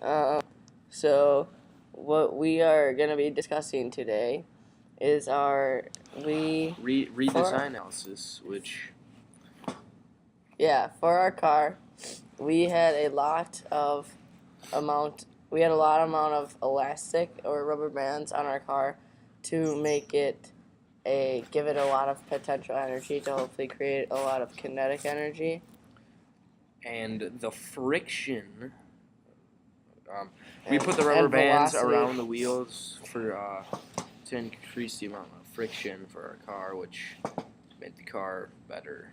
Um, so, what we are going to be discussing today is our redesign analysis, which for our car, we had a lot of amount of elastic or rubber bands on our car to make it give it a lot of potential energy to hopefully create a lot of kinetic energy. and the friction. We put the rubber bands velocity. around the wheels for to increase the amount of friction for our car, which made the car better.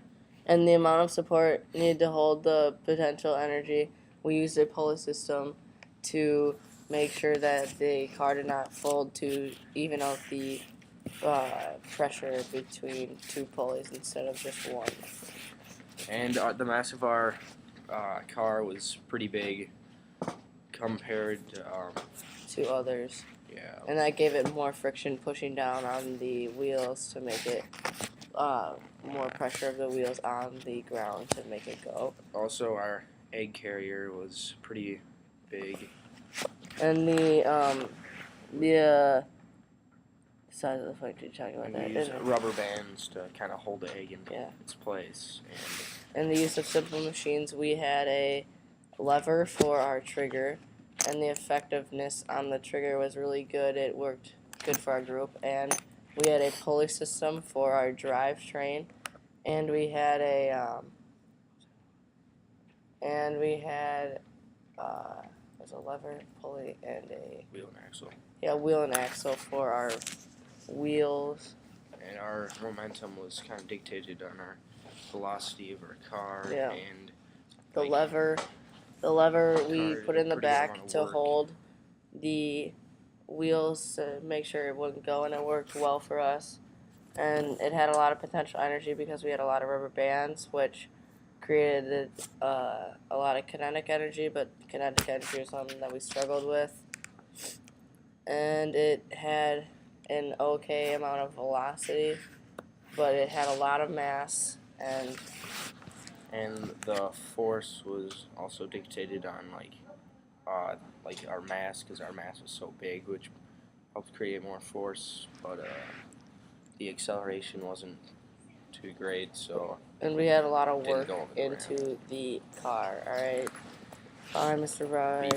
And the amount of support needed to hold the potential energy. We used a pulley system to make sure that the car did not fold to even out the pressure between two pulleys instead of just one. And the mass of our car was pretty big compared to others. Yeah. And that gave it more friction pushing down on the wheels to make it more pressure of the wheels on the ground to make it go. Also, our egg carrier was pretty big. And the size of the foot, you're talking about And that, we used isn't it? rubber bands to kind of hold the egg in Yeah. its place. And the use of simple machines, we had a lever for our trigger, and the effectiveness on the trigger was really good. It worked good for our group. And we had a pulley system for our drivetrain, and we had there's a lever, pulley, and a wheel and axle. Yeah, wheel and axle for our wheels. And our momentum was kind of dictated on our velocity of our car. Yeah. And the like, lever we put in the pretty amount back of to work. hold the wheels to make sure it wouldn't go, and it worked well for us. And it had a lot of potential energy because we had a lot of rubber bands, which created a lot of kinetic energy, but kinetic energy was something that we struggled with. And it had an okay amount of velocity, but it had a lot of mass, and the force was also dictated on like our mass, because our mass was so big, which helped create more force, but the acceleration wasn't too great, so and we had a lot of didn't work go over the into ramp. the car. All right, bye, Mr. Rye.